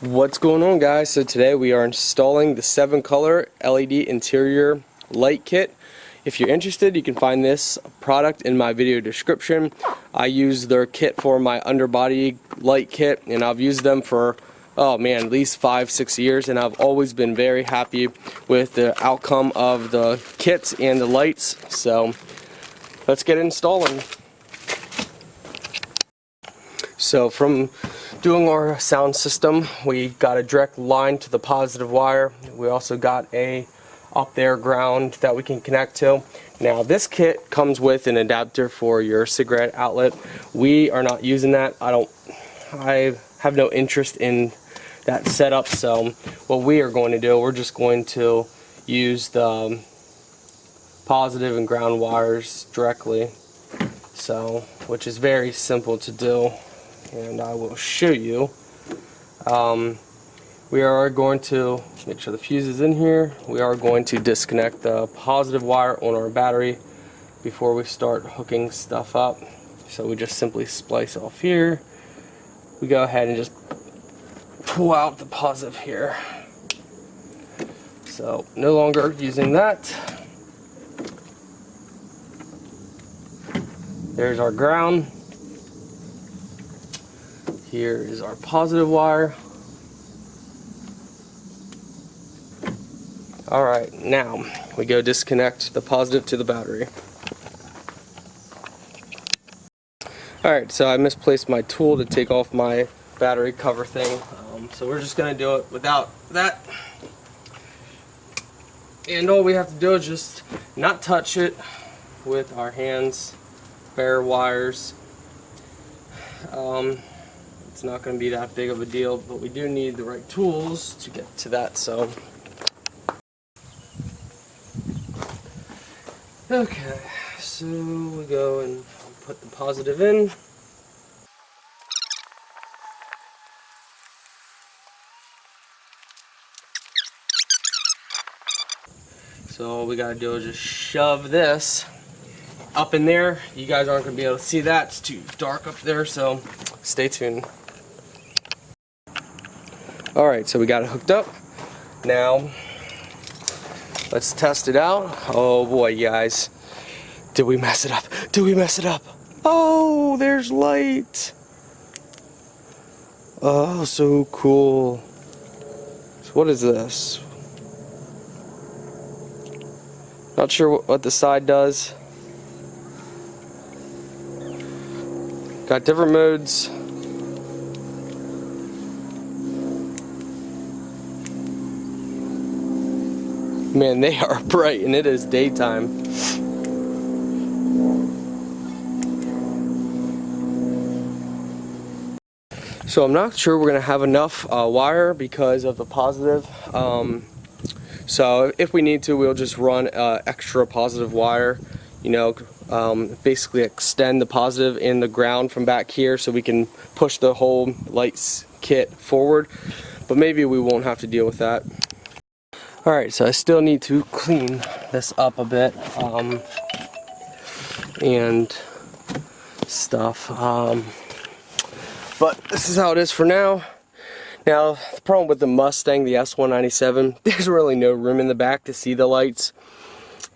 What's going on, guys? So today we are installing the 7-color LED interior light kit. If you're interested, you can find this product in my video description. I use their kit for my underbody light kit, and I've used them for, oh man, at least 5-6 years, and I've always been very happy with the outcome of the kits and the lights. So let's get installing. So from doing our sound system, we got a direct line to the positive wire. We also got a up there ground that we can connect to. Now this kit comes with an adapter for your cigarette outlet. We are not using that. I have no interest in that setup, so what we are going to do, we're just going to use the positive and ground wires directly, so which is very simple to do, and I will show you. We are going to make sure the fuse is in here. We are going to disconnect the positive wire on our battery before we start hooking stuff up. So we just simply splice off here. We go ahead and just pull out the positive here. So no longer using that. There's our ground. Here is our positive wire. Alright, now we go disconnect the positive to the battery. Alright, so I misplaced my tool to take off my battery cover thing. So we're just going to do it without that. And all we have to do is just not touch it with our hands, bare wires. It's not going to be that big of a deal, but we do need the right tools to get to that. So okay, so we go and put the positive in. So all we gotta do is just shove this up in there. You guys aren't gonna be able to see that, it's too dark up there, so stay tuned. Alright, so we got it hooked up. Now let's test it out. Oh boy, guys. Did we mess it up? Did we mess it up? Oh, there's light. Oh, so cool. So what is this? Not sure what the side does. Got different modes. Man, they are bright, and it is daytime. So I'm not sure we're going to have enough wire because of the positive. So if we need to, we'll just run extra positive wire, you know, basically extend the positive in the ground from back here so we can push the whole lights kit forward. But maybe we won't have to deal with that. Alright, so I still need to clean this up a bit and stuff. But this is how it is for now. Now, the problem with the Mustang, the S197, there's really no room in the back to see the lights.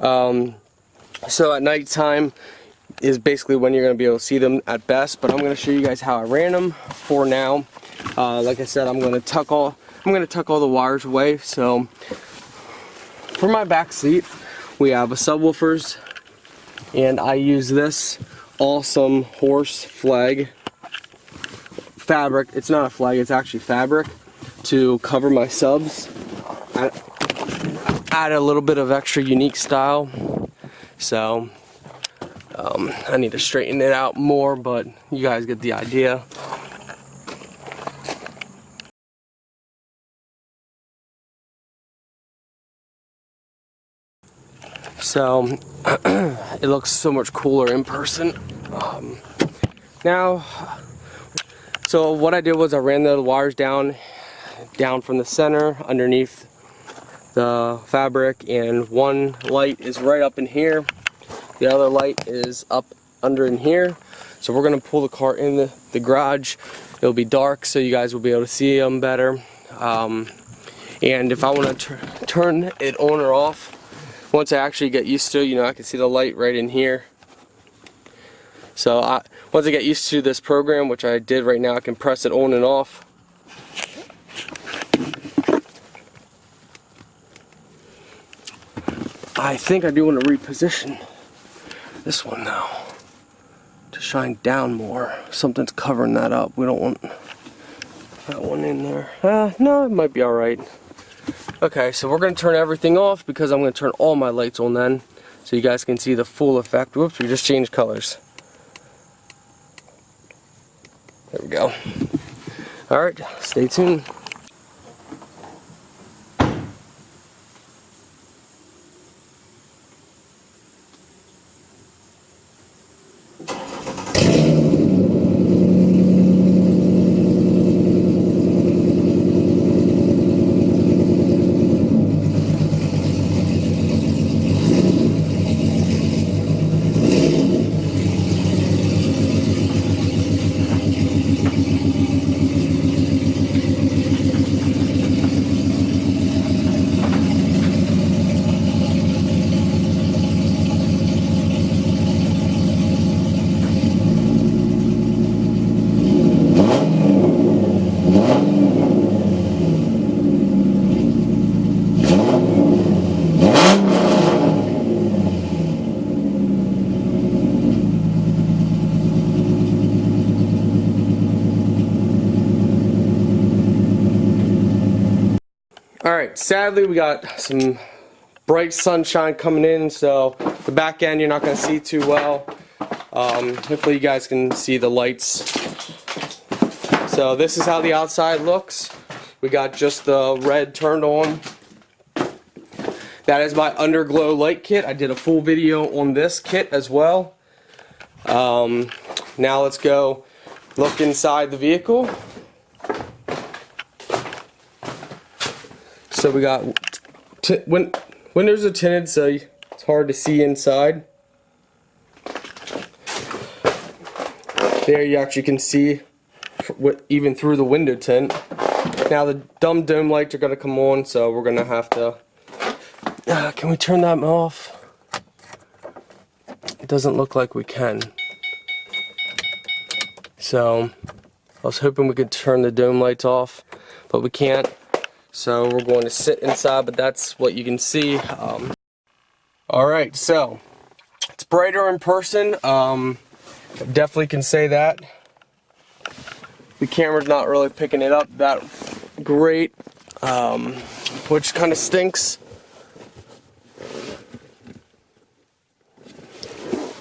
So at nighttime is basically when you're going to be able to see them at best. But I'm going to show you guys how I ran them for now. Like I said, I'm going to tuck all the wires away. So for my back seat, we have a subwoofers, and I use this awesome horse flag fabric. It's not a flag, it's actually fabric to cover my subs. Add a little bit of extra unique style. So I need to straighten it out more, but you guys get the idea. So it looks so much cooler in person. So what I did was I ran the wires down from the center underneath the fabric, and one light is right up in here. The other light is up under in here. So we're going to pull the car in the garage it'll be dark so you guys will be able to see them better. And if I want to turn it on or off, once I actually get used to it, you know, I can see the light right in here. So once I get used to this program, which I did right now, I can press it on and off. I think I do want to reposition this one now to shine down more. Something's covering that up. We don't want that one in there. No, it might be alright. Okay, so we're going to turn everything off because I'm going to turn all my lights on then, so you guys can see the full effect. Whoops, we just changed colors. There we go. Alright, stay tuned. Alright, sadly we got some bright sunshine coming in, so the back end you're not going to see too well. Hopefully you guys can see the lights. So this is how the outside looks. We got just the red turned on. That is my underglow light kit. I did a full video on this kit as well. Now let's go look inside the vehicle. So we got windows are tinted, so it's hard to see inside. There you actually can see even through the window tint. Now the dumb dome lights are going to come on, so we're going to have to... can we turn that off? It doesn't look like we can. So I was hoping we could turn the dome lights off, but we can't. So we're going to sit inside, but that's what you can see. Alright, so it's brighter in person. Definitely can say that. The camera's not really picking it up that great, which kind of stinks.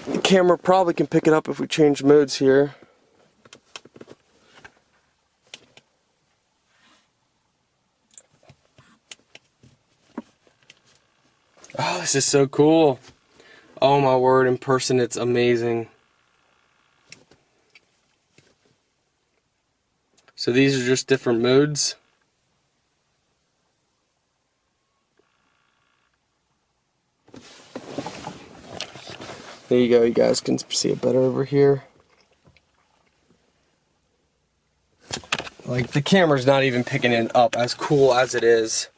The camera probably can pick it up if we change modes here. Oh, this is so cool. Oh my word, in person it's amazing. So these are just different modes. There you go, you guys can see it better over here. Like, the camera's not even picking it up as cool as it is.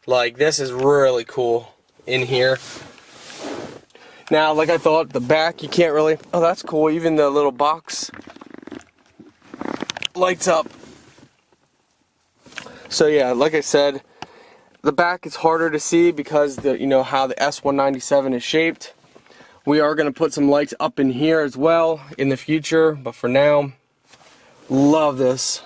Like, this is really cool in here. Now, like I thought, the back, you can't really... Oh, that's cool. Even the little box lights up. So yeah, like I said, the back is harder to see because you know how the S197 is shaped. We are going to put some lights up in here as well in the future, but for now, love this.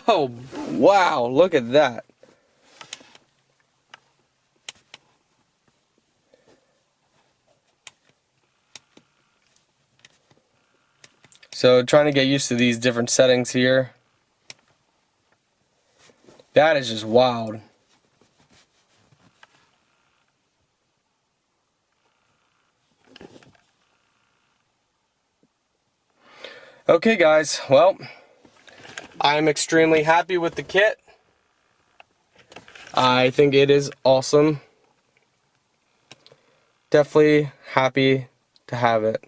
Oh, wow, look at that. So trying to get used to these different settings here. That is just wild. Okay guys, well, I'm extremely happy with the kit. I think it is awesome. definitely happy to have it.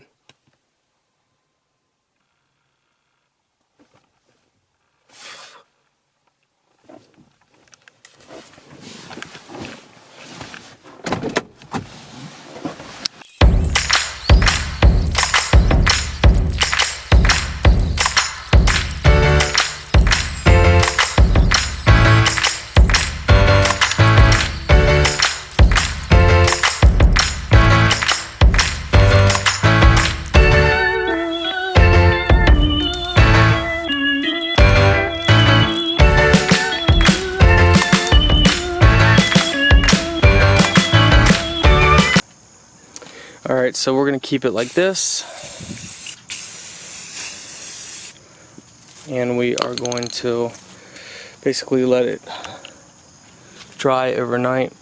Alright, so we're going to keep it like this, and we are going to basically let it dry overnight.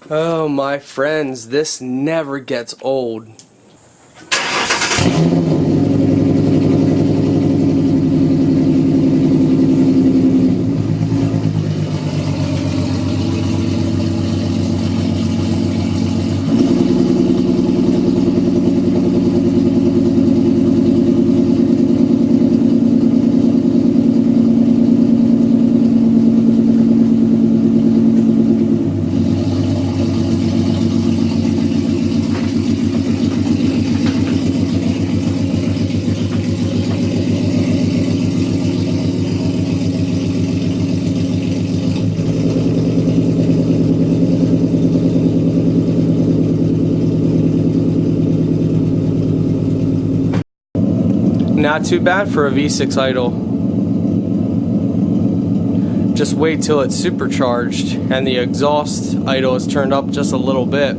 Oh my friends, this never gets old. Not too bad for a V6 idle. Just wait till it's supercharged and the exhaust idle is turned up just a little bit.